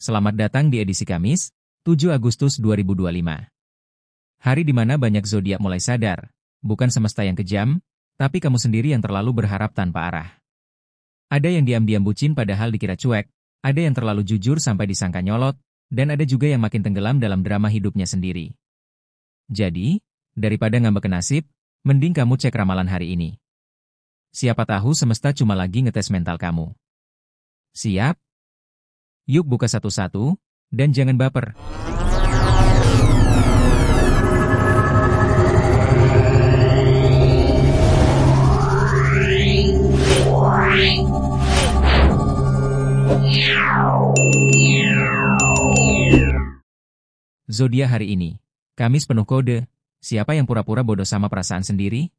Selamat datang di edisi Kamis, 7 Agustus 2025. Hari di mana banyak zodiak mulai sadar, bukan semesta yang kejam, tapi kamu sendiri yang terlalu berharap tanpa arah. Ada yang diam-diam bucin padahal dikira cuek, ada yang terlalu jujur sampai disangka nyolot, dan ada juga yang makin tenggelam dalam drama hidupnya sendiri. Jadi, daripada ngambek nasib, mending kamu cek ramalan hari ini. Siapa tahu semesta cuma lagi ngetes mental kamu. Siap? Yuk buka satu-satu, dan jangan baper. Zodiak hari ini. Kamis penuh kode. Siapa yang pura-pura bodoh sama perasaan sendiri?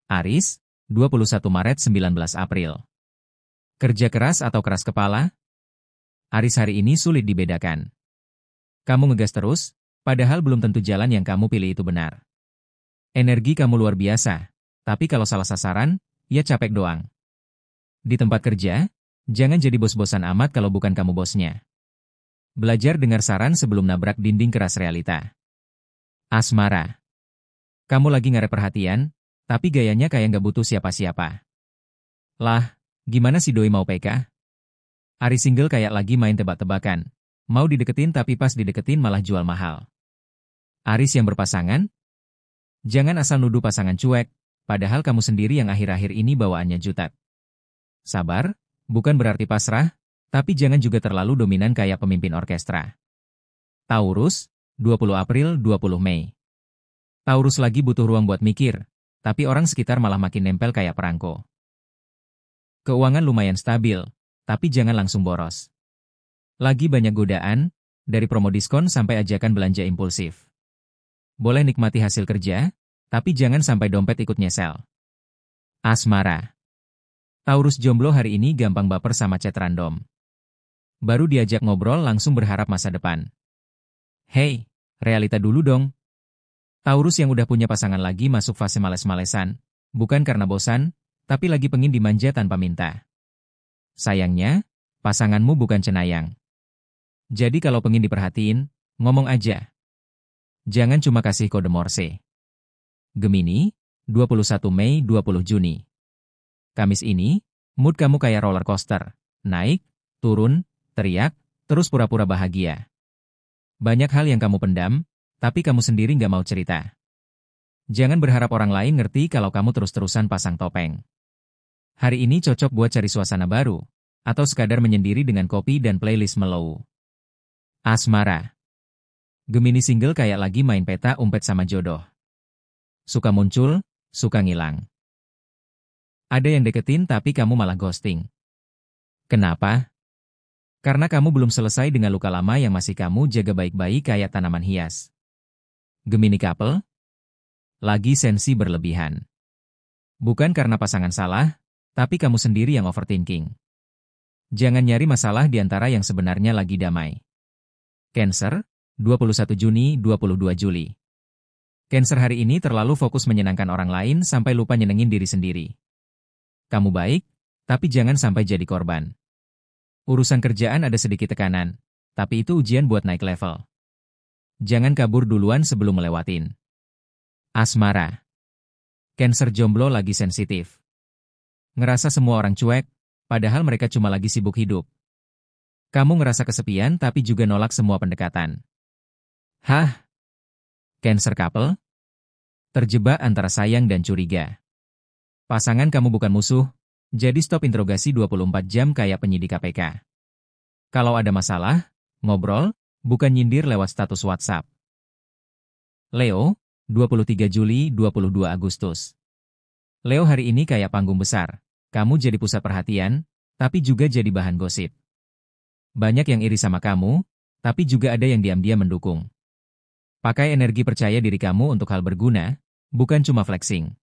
Aries, 21 Maret 19 April. Kerja keras atau keras kepala? Aries hari ini sulit dibedakan. Kamu ngegas terus, padahal belum tentu jalan yang kamu pilih itu benar. Energi kamu luar biasa, tapi kalau salah sasaran, ya capek doang. Di tempat kerja, jangan jadi bos-bosan amat kalau bukan kamu bosnya. Belajar dengar saran sebelum nabrak dinding keras realita. Asmara. Kamu lagi ngarep perhatian, tapi gayanya kayak nggak butuh siapa-siapa. Lah, gimana si doi mau PK? Aries single kayak lagi main tebak-tebakan. Mau dideketin tapi pas dideketin malah jual mahal. Aries yang berpasangan? Jangan asal nuduh pasangan cuek, padahal kamu sendiri yang akhir-akhir ini bawaannya jutek. Sabar, bukan berarti pasrah, tapi jangan juga terlalu dominan kayak pemimpin orkestra. Taurus, 20 April 20 Mei. Taurus lagi butuh ruang buat mikir, tapi orang sekitar malah makin nempel kayak perangko. Keuangan lumayan stabil, tapi jangan langsung boros. Lagi banyak godaan, dari promo diskon sampai ajakan belanja impulsif. Boleh nikmati hasil kerja, tapi jangan sampai dompet ikut nyesel. Asmara. Taurus jomblo hari ini gampang baper sama chat random. Baru diajak ngobrol langsung berharap masa depan. Hey, realita dulu dong. Taurus yang udah punya pasangan lagi masuk fase males-malesan, bukan karena bosan, tapi lagi pengin dimanja tanpa minta. Sayangnya, pasanganmu bukan cenayang. Jadi kalau pengin diperhatiin, ngomong aja. Jangan cuma kasih kode Morse. Gemini, 21 Mei 20 Juni. Kamis ini, mood kamu kayak roller coaster. Naik, turun, teriak, terus pura-pura bahagia. Banyak hal yang kamu pendam, tapi kamu sendiri nggak mau cerita. Jangan berharap orang lain ngerti kalau kamu terus-terusan pasang topeng. Hari ini cocok buat cari suasana baru, atau sekadar menyendiri dengan kopi dan playlist mellow. Asmara. Gemini single kayak lagi main peta umpet sama jodoh. Suka muncul, suka ngilang. Ada yang deketin tapi kamu malah ghosting. Kenapa? Karena kamu belum selesai dengan luka lama yang masih kamu jaga baik-baik kayak tanaman hias. Gemini couple? Lagi sensi berlebihan. Bukan karena pasangan salah, tapi kamu sendiri yang overthinking. Jangan nyari masalah di antara yang sebenarnya lagi damai. Cancer, 21 Juni 22 Juli. Cancer hari ini terlalu fokus menyenangkan orang lain sampai lupa nyenengin diri sendiri. Kamu baik, tapi jangan sampai jadi korban. Urusan kerjaan ada sedikit tekanan, tapi itu ujian buat naik level. Jangan kabur duluan sebelum melewatin. Asmara. Cancer jomblo lagi sensitif. Ngerasa semua orang cuek, padahal mereka cuma lagi sibuk hidup. Kamu ngerasa kesepian tapi juga nolak semua pendekatan. Hah? Cancer couple? Terjebak antara sayang dan curiga. Pasangan kamu bukan musuh, jadi stop interogasi 24 jam kayak penyidik KPK. Kalau ada masalah, ngobrol, bukan nyindir lewat status WhatsApp. Leo, 23 Juli 22 Agustus. Leo hari ini kayak panggung besar. Kamu jadi pusat perhatian, tapi juga jadi bahan gosip. Banyak yang iri sama kamu, tapi juga ada yang diam-diam mendukung. Pakai energi percaya diri kamu untuk hal berguna, bukan cuma flexing.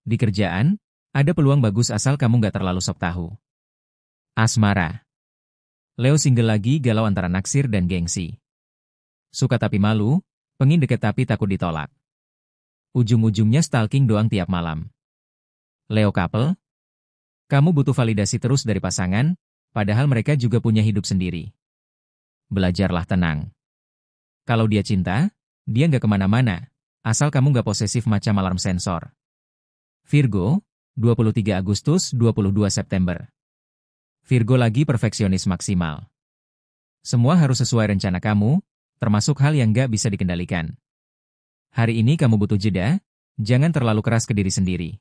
Di kerjaan, ada peluang bagus asal kamu nggak terlalu sok tahu. Asmara. Leo single lagi galau antara naksir dan gengsi. Suka tapi malu, pengin deket tapi takut ditolak. Ujung-ujungnya stalking doang tiap malam. Leo couple? Kamu butuh validasi terus dari pasangan, padahal mereka juga punya hidup sendiri. belajarlah tenang. Kalau dia cinta, dia nggak kemana-mana, asal kamu nggak posesif macam alarm sensor. Virgo, 23 Agustus 22 September. Virgo lagi perfeksionis maksimal. Semua harus sesuai rencana kamu, termasuk hal yang nggak bisa dikendalikan. Hari ini kamu butuh jeda, jangan terlalu keras ke diri sendiri.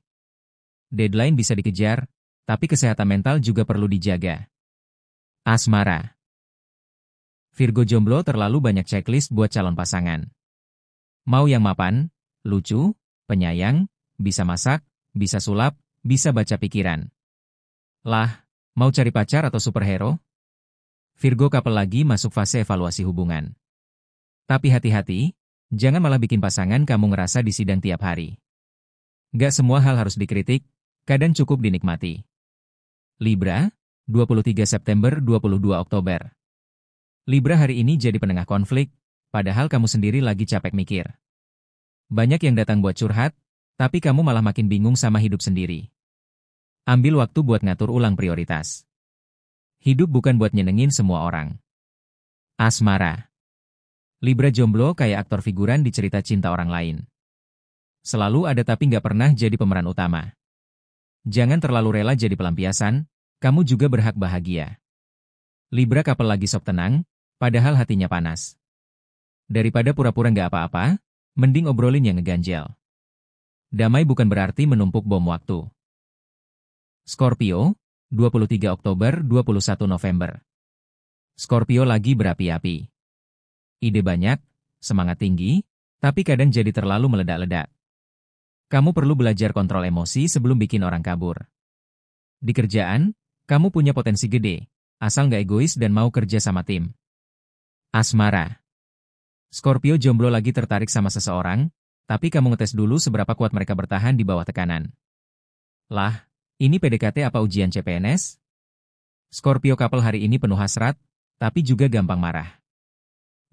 Deadline bisa dikejar, tapi kesehatan mental juga perlu dijaga. Asmara. Virgo jomblo terlalu banyak checklist buat calon pasangan. Mau yang mapan, lucu, penyayang, bisa masak, bisa sulap, bisa baca pikiran. Lah, mau cari pacar atau superhero? Virgo couple lagi masuk fase evaluasi hubungan. Tapi hati-hati, jangan malah bikin pasangan kamu ngerasa disidang tiap hari. Gak semua hal harus dikritik, kadang cukup dinikmati. Libra, 23 September 22 Oktober. Libra hari ini jadi penengah konflik, padahal kamu sendiri lagi capek mikir. Banyak yang datang buat curhat, tapi kamu malah makin bingung sama hidup sendiri. Ambil waktu buat ngatur ulang prioritas. Hidup bukan buat nyenengin semua orang. Asmara. Libra jomblo kayak aktor figuran di cerita cinta orang lain. Selalu ada tapi nggak pernah jadi pemeran utama. Jangan terlalu rela jadi pelampiasan, kamu juga berhak bahagia. Libra couple lagi sok tenang, padahal hatinya panas. Daripada pura-pura nggak apa-apa, mending obrolin yang ngeganjel. Damai bukan berarti menumpuk bom waktu. Scorpio, 23 Oktober 21 November. Scorpio lagi berapi-api. Ide banyak, semangat tinggi, tapi kadang jadi terlalu meledak-ledak. Kamu perlu belajar kontrol emosi sebelum bikin orang kabur. Di kerjaan, kamu punya potensi gede, asal nggak egois dan mau kerja sama tim. Asmara. Scorpio jomblo lagi tertarik sama seseorang, tapi kamu ngetes dulu seberapa kuat mereka bertahan di bawah tekanan. Lah, ini PDKT apa ujian CPNS? Scorpio couple hari ini penuh hasrat, tapi juga gampang marah.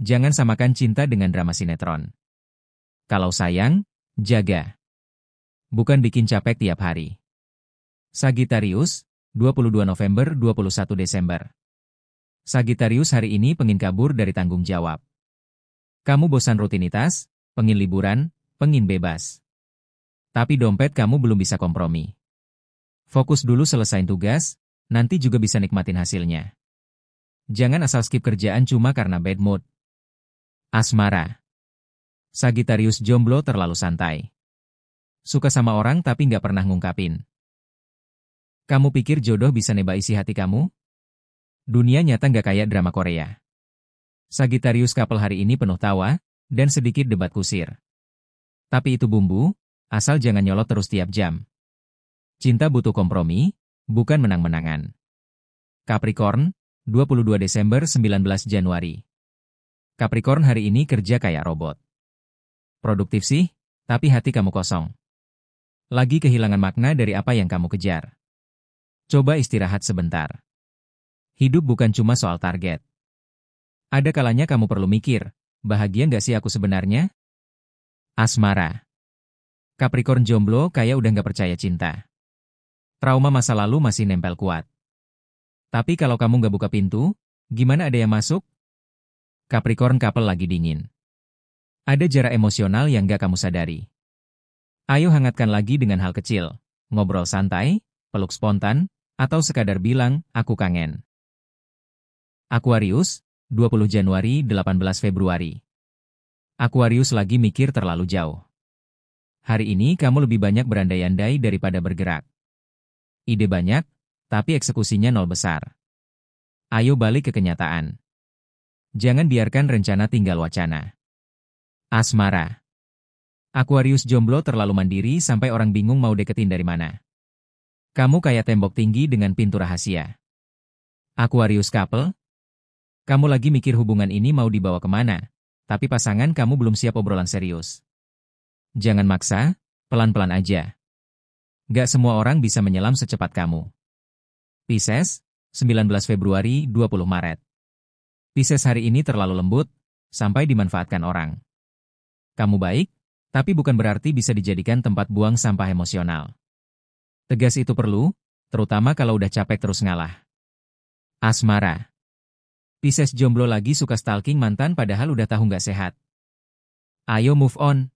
Jangan samakan cinta dengan drama sinetron. Kalau sayang, jaga. Bukan bikin capek tiap hari. Sagittarius, 22 November 21 Desember. Sagittarius hari ini pengin kabur dari tanggung jawab. Kamu bosan rutinitas, pengin liburan, pengin bebas. Tapi dompet kamu belum bisa kompromi. Fokus dulu selesain tugas, nanti juga bisa nikmatin hasilnya. Jangan asal skip kerjaan cuma karena bad mood. Asmara. Sagittarius jomblo terlalu santai. Suka sama orang tapi nggak pernah ngungkapin. Kamu pikir jodoh bisa nebak isi hati kamu? Dunia nyata nggak kayak drama Korea. Sagittarius couple hari ini penuh tawa, dan sedikit debat kusir. Tapi itu bumbu, asal jangan nyolot terus tiap jam. Cinta butuh kompromi, bukan menang-menangan. Capricorn, 22 Desember 19 Januari. Capricorn hari ini kerja kayak robot. Produktif sih, tapi hati kamu kosong. Lagi kehilangan makna dari apa yang kamu kejar. Coba istirahat sebentar. Hidup bukan cuma soal target. Ada kalanya kamu perlu mikir, bahagia nggak sih aku sebenarnya? Asmara. Capricorn jomblo kayak udah nggak percaya cinta. Trauma masa lalu masih nempel kuat. Tapi kalau kamu nggak buka pintu, gimana ada yang masuk? Capricorn couple lagi dingin. Ada jarak emosional yang nggak kamu sadari. Ayo hangatkan lagi dengan hal kecil, ngobrol santai, peluk spontan, atau sekadar bilang, aku kangen. Aquarius, 20 Januari 18 Februari. Aquarius lagi mikir terlalu jauh. Hari ini kamu lebih banyak berandai-andai daripada bergerak. Ide banyak, tapi eksekusinya nol besar. Ayo balik ke kenyataan. Jangan biarkan rencana tinggal wacana. Asmara. Aquarius jomblo terlalu mandiri sampai orang bingung mau deketin dari mana. Kamu kayak tembok tinggi dengan pintu rahasia. Aquarius couple. Kamu lagi mikir hubungan ini mau dibawa kemana, tapi pasangan kamu belum siap obrolan serius. Jangan maksa, pelan-pelan aja. Gak semua orang bisa menyelam secepat kamu. Pisces, 19 Februari 20 Maret. Pisces hari ini terlalu lembut, sampai dimanfaatkan orang. Kamu baik, tapi bukan berarti bisa dijadikan tempat buang sampah emosional. Tegas itu perlu, terutama kalau udah capek terus ngalah. Asmara. Pisces jomblo lagi suka stalking mantan padahal udah tahu nggak sehat. Ayo move on.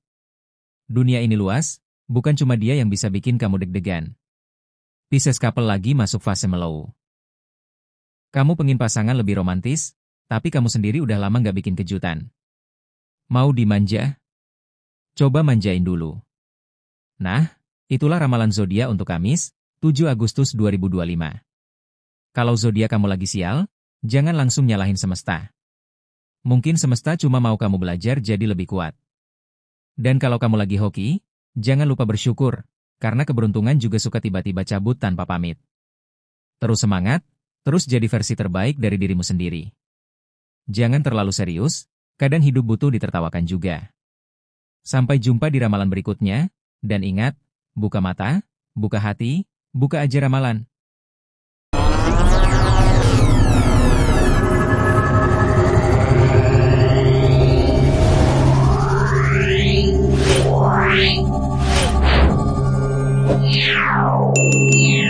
Dunia ini luas, bukan cuma dia yang bisa bikin kamu deg-degan. Pisces couple lagi masuk fase mellow. Kamu pengen pasangan lebih romantis, tapi kamu sendiri udah lama nggak bikin kejutan. Mau dimanja? Coba manjain dulu. Nah, itulah ramalan zodiak untuk Kamis, 7 Agustus 2025. Kalau zodiak kamu lagi sial, jangan langsung nyalahin semesta. Mungkin semesta cuma mau kamu belajar jadi lebih kuat. Dan kalau kamu lagi hoki, jangan lupa bersyukur, karena keberuntungan juga suka tiba-tiba cabut tanpa pamit. Terus semangat, terus jadi versi terbaik dari dirimu sendiri. Jangan terlalu serius, kadang hidup butuh ditertawakan juga. Sampai jumpa di ramalan berikutnya, dan ingat, buka mata, buka hati, buka aja ramalan. Yeah.